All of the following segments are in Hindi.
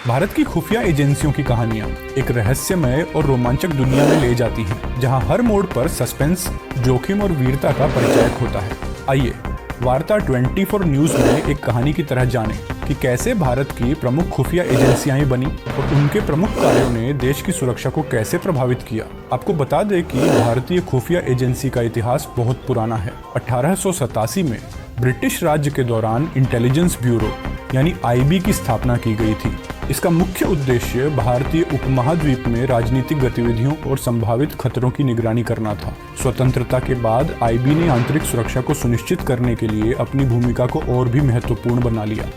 भारत की खुफिया एजेंसियों की कहानियां एक रहस्यमय और रोमांचक दुनिया में ले जाती हैं, जहां हर मोड़ पर सस्पेंस, जोखिम और वीरता का परिचय होता है। आइए वार्ता 24 न्यूज में एक कहानी की तरह जानें कि कैसे भारत की प्रमुख खुफिया एजेंसियां बनी और उनके प्रमुख कार्यों ने देश की सुरक्षा को कैसे प्रभावित किया। आपको बता दें कि भारतीय खुफिया एजेंसी का इतिहास बहुत पुराना है। 1887 में ब्रिटिश राज्य के दौरान इंटेलिजेंस ब्यूरो यानी आईबी की स्थापना की गई थी। इसका मुख्य उद्देश्य भारतीय उपमहाद्वीप में राजनीतिक गतिविधियों और संभावित खतरों की निगरानी करना था। स्वतंत्रता के बाद आईबी ने आंतरिक सुरक्षा को सुनिश्चित करने के लिए अपनी भूमिका को और भी महत्वपूर्ण बना लिया।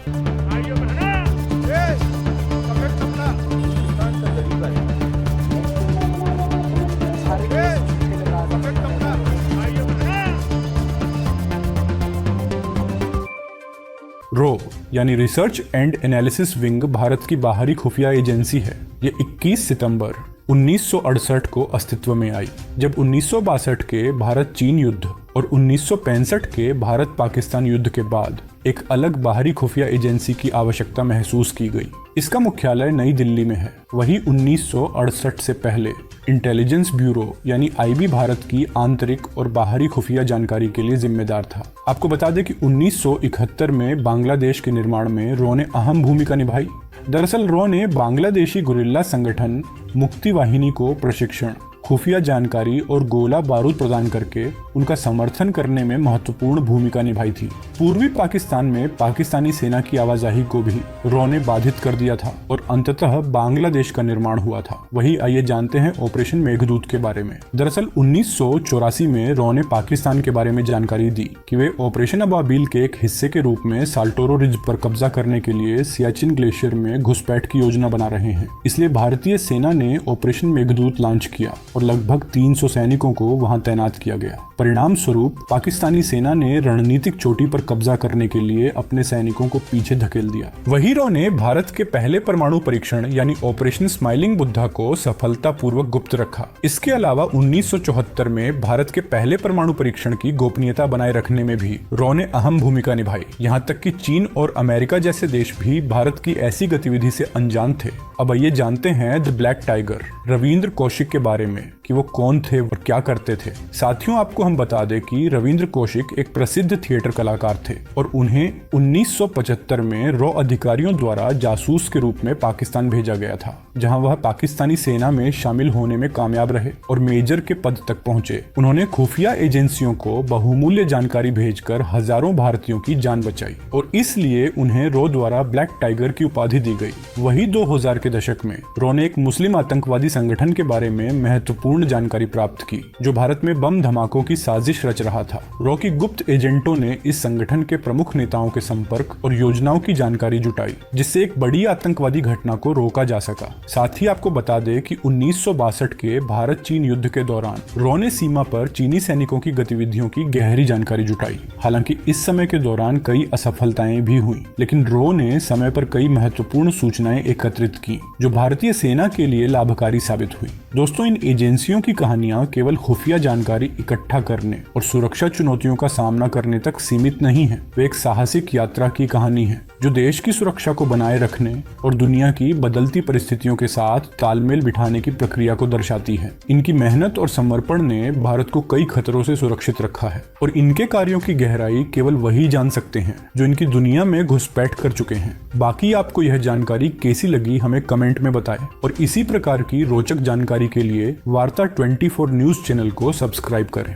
रो यानी research and analysis wing Bharat की बाहरी खुफिया एजेंसी है। ये 21 सितंबर 1968 को अस्तित्व में आई, जब 1962 के भारत चीन युद्ध और 1965 के भारत पाकिस्तान युद्ध के बाद एक अलग बाहरी खुफिया एजेंसी की आवश्यकता महसूस की गई। इसका मुख्यालय नई दिल्ली में है। वही 1968 से पहले इंटेलिजेंस ब्यूरो यानी आईबी भारत की आंतरिक और बाहरी खुफिया जानकारी के लिए जिम्मेदार था। आपको बता दें कि 1971 में बांग्लादेश के निर्माण में रो ने अहम भूमिका निभाई। दरअसल रो ने बांग्लादेशी गुरिल्ला संगठन मुक्ति वाहिनी को प्रशिक्षण, खुफिया जानकारी और गोला बारूद प्रदान करके उनका समर्थन करने में महत्वपूर्ण भूमिका निभाई थी। पूर्वी पाकिस्तान में पाकिस्तानी सेना की आवाजाही को भी रो ने बाधित कर दिया था और अंततः बांग्लादेश का निर्माण हुआ था। वही आइए जानते हैं ऑपरेशन मेघदूत के बारे में। दरअसल 1984 में रो ने पाकिस्तान के बारे में जानकारी दी कि वे ऑपरेशन अबाबिल के एक हिस्से के रूप में साल्टोरो रिज पर कब्जा करने के लिए सियाचिन ग्लेशियर में घुसपैठ की योजना बना रहे हैं। इसलिए भारतीय सेना ने ऑपरेशन मेघदूत लॉन्च किया और लगभग 300 सैनिकों को वहां तैनात किया गया। परिणाम स्वरूप पाकिस्तानी सेना ने रणनीतिक चोटी पर कब्जा करने के लिए अपने सैनिकों को पीछे धकेल दिया। वही रो ने भारत के पहले परमाणु परीक्षण यानी ऑपरेशन स्माइलिंग बुद्धा को सफलतापूर्वक गुप्त रखा। इसके अलावा 1974 में भारत के पहले परमाणु परीक्षण की गोपनीयता बनाए रखने में भी रो ने अहम भूमिका निभाई। यहाँ तक कि चीन और अमेरिका जैसे देश भी भारत की ऐसी गतिविधि से अनजान थे। अब आइए जानते हैं the black tiger Ravindra Kaushik के बारे में कि वो कौन थे और क्या करते थे। साथियों, आपको हम बता दें कि रविंद्र कौशिक एक प्रसिद्ध थिएटर कलाकार थे और उन्हें 1975 में रो अधिकारियों द्वारा जासूस के रूप में पाकिस्तान भेजा गया था, जहां वह पाकिस्तानी सेना में शामिल होने में कामयाब रहे और मेजर के पद तक पहुंचे। उन्होंने खुफिया एजेंसियों को बहुमूल्य जानकारी भेजकर हजारों भारतीयों की जान बचाई और इसलिए उन्हें रो द्वारा ब्लैक टाइगर की उपाधि दी गई। वही 2000 के दशक में रो ने एक मुस्लिम आतंकवादी संगठन के बारे में महत्वपूर्ण जानकारी प्राप्त की, जो भारत में बम धमाकों की साजिश रच रहा था। रो की गुप्त एजेंटों ने इस संगठन के प्रमुख नेताओं के संपर्क और योजनाओं की जानकारी जुटाई, जिससे एक बड़ी आतंकवादी घटना को रोका जा सका। साथ ही आपको बता दें कि 1962 के भारत चीन युद्ध के दौरान रो ने सीमा पर चीनी सैनिकों की गतिविधियों की गहरी जानकारी जुटाई। हालांकि इस समय के दौरान कई असफलताएं भी हुई, लेकिन रो ने समय पर कई महत्वपूर्ण सूचनाएं एकत्रित की, जो भारतीय सेना के लिए लाभकारी साबित हुई। दोस्तों, इन एजेंसियों की कहानियां केवल खुफिया जानकारी इकट्ठा करने और सुरक्षा चुनौतियों का सामना करने तक सीमित नहीं है। वे एक साहसिक यात्रा की कहानी है, जो देश की सुरक्षा को बनाए रखने और दुनिया की बदलती परिस्थितियों के साथ तालमेल बिठाने की प्रक्रिया को दर्शाती है। इनकी मेहनत और समर्पण ने भारत को कई खतरों से सुरक्षित रखा है और इनके कार्यों की गहराई केवल वही जान सकते हैं जो इनकी दुनिया में घुसपैठ कर चुके हैं। बाकी आपको यह जानकारी कैसी लगी हमें कमेंट में बताएं और इसी प्रकार की रोचक जानकारी के लिए वार्ता 24 न्यूज चैनल को सब्सक्राइब करें।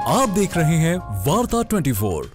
आप देख रहे हैं वार्ता 24।